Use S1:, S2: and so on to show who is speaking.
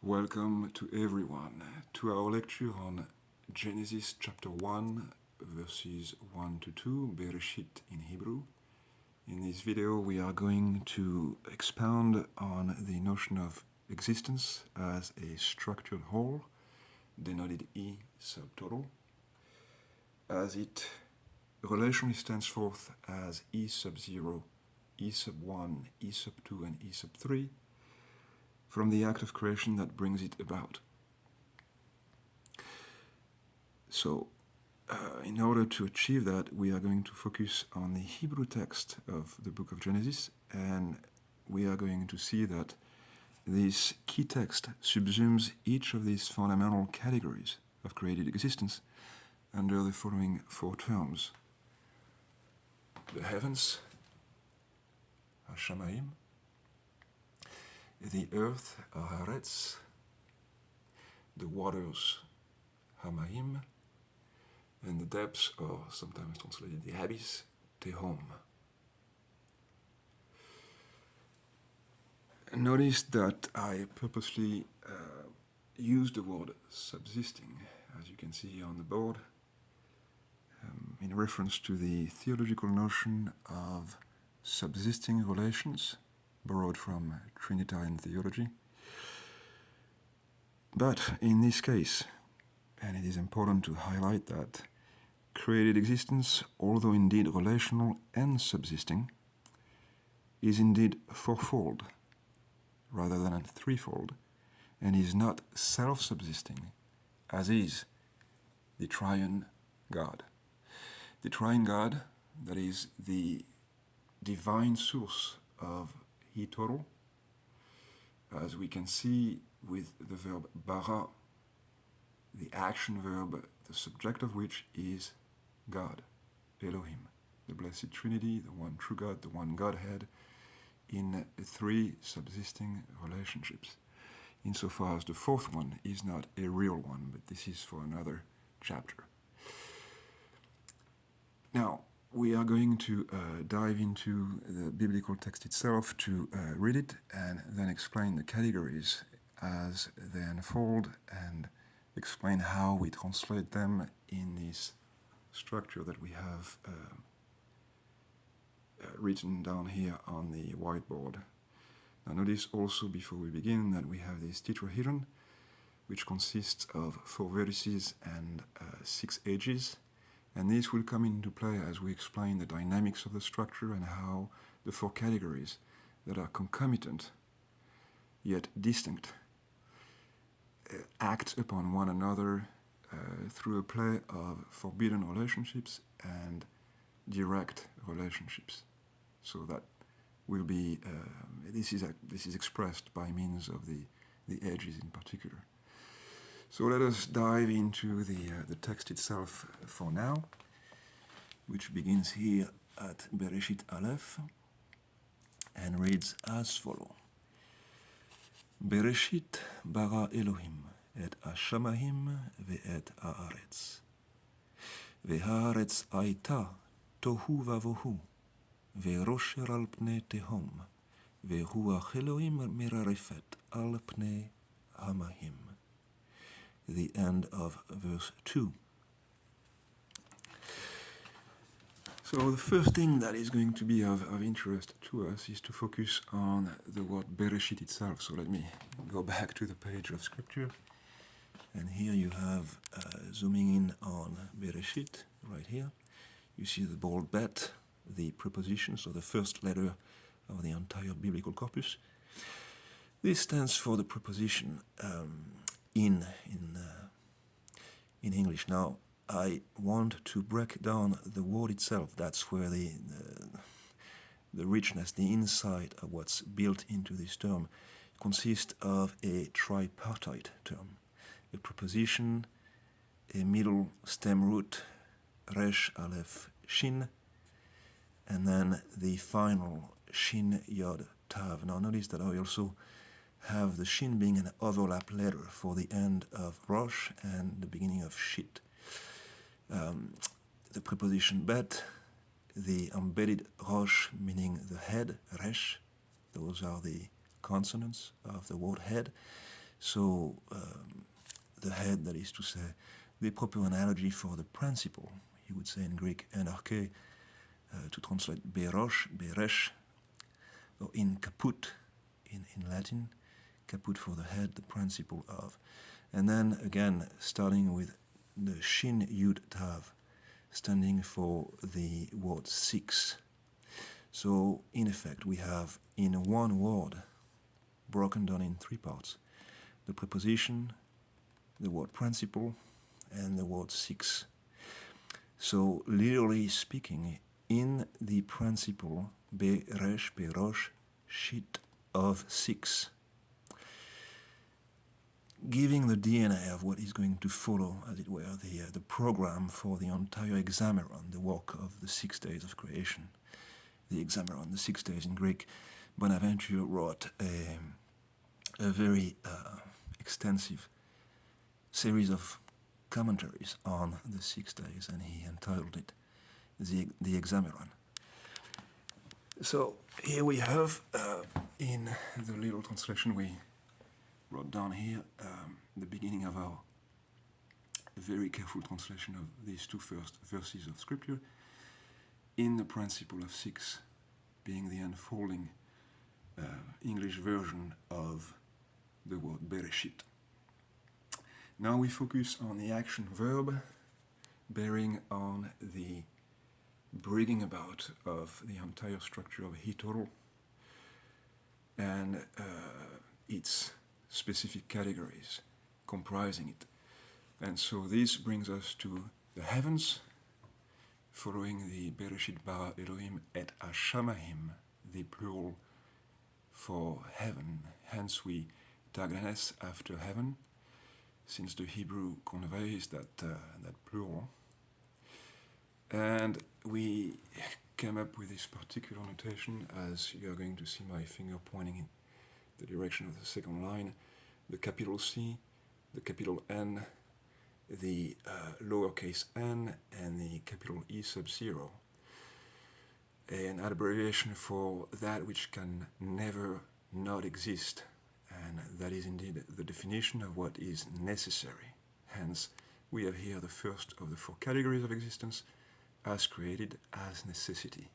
S1: Welcome to everyone to our lecture on Genesis chapter 1 verses 1 to 2, BēRēSHiT in Hebrew. In this video we are going to expound on the notion of existence as a structured whole, denoted E sub total, as it relationally stands forth as E sub 0, E sub 1, E sub 2 and E sub 3, from the act of creation that brings it about. So, in order to achieve that, we are going to focus on the Hebrew text of the book of Genesis, and we are going to see that this key text subsumes each of these fundamental categories of created existence under the following four terms: the heavens, Hashamayim, the earth, Haaretz, the waters, Hamayim, and the depths, or sometimes translated the abyss, Tehom. Notice that I purposely use the word subsisting, as you can see here on the board, in reference to the theological notion of subsisting relations, borrowed from Trinitarian theology. But in this case, and it is important to highlight that created existence, although indeed relational and subsisting, is indeed fourfold rather than threefold, and is not self-subsisting, as is the Triune God. The Triune God, that is the divine source of He total, as we can see with the verb bara, the action verb, the subject of which is God, Elohim, the Blessed Trinity, the one true God, the one Godhead, in three subsisting relationships, insofar as the fourth one is not a real one, but this is for another chapter. Now, we are going to dive into the biblical text itself to read it and then explain the categories as they unfold and explain how we translate them in this structure that we have written down here on the whiteboard. Now notice also before we begin that we have this tetrahedron, which consists of 4 vertices and 6 edges. And this will come into play as we explain the dynamics of the structure and how the 4 categories that are concomitant yet distinct act upon one another through a play of forbidden relationships and direct relationships. So that will be, this is expressed by means of the edges in particular. So let us dive into the text itself for now, which begins here at BēRēSHiT Aleph and reads as follows. BēRēSHiT bara Elohim et Hashamayim ve'et haaretz. Ve'haaretz הייתה tohu vavohu, ve'rosher al pnei tehom, ve'ruach Elohim merarefet al pnei hamayim. The end of verse 2. So the first thing that is going to be of interest to us is to focus on the word BēRēSHiT itself. So let me go back to the page of scripture. And here you have, zooming in on BēRēSHiT, right here. You see the bold bet, the preposition, so the first letter of the entire biblical corpus. This stands for the preposition in English. Now, I want to break down the word itself. That's where the richness, the insight of what's built into this term consists of a tripartite term. A preposition, a middle stem root, resh, aleph, shin, and then the final shin, yod, tav. Now notice that I also have the shin being an overlap letter for the end of rosh and the beginning of shit. The preposition bet, the embedded rosh meaning the head, resh, those are the consonants of the word head. So the head, that is to say, the proper analogy for the principle, you would say in Greek, NRK, to translate BēRēSH, or in caput, in Latin, caput for the head, the principle of. And then again, starting with the shin yud tav, standing for the word six. So in effect, we have in one word, broken down in three parts, the preposition, the word principle, and the word six. So literally speaking, in the principle BēRēSHiT of six, giving the DNA of what is going to follow, as it were, the program for the entire hexameron, the work of the 6 days of creation. The hexameron, the 6 days in Greek. Bonaventure wrote a very extensive series of commentaries on the 6 days, and he entitled it the hexameron. So here we have, in the little translation we wrote down here, the beginning of our very careful translation of these two first verses of Scripture, in the principle of six, being the unfolding English version of the word BēRēSHiT. Now we focus on the action verb, bearing on the bringing about of the entire structure of a he total and its specific categories comprising it. And so this brings us to the heavens, following the BēRēSHiT bara Elohim et hashamayim, the plural for heaven. Hence we tag an S after heaven, since the Hebrew conveys that plural. And we came up with this particular notation, as you are going to see my finger pointing in the direction of the second line, the capital C, the capital N, the lowercase n, and the capital E sub 0. An abbreviation for that which can never not exist, and that is indeed the definition of what is necessary. Hence, we have here the first of the 4 categories of existence, as created as necessity.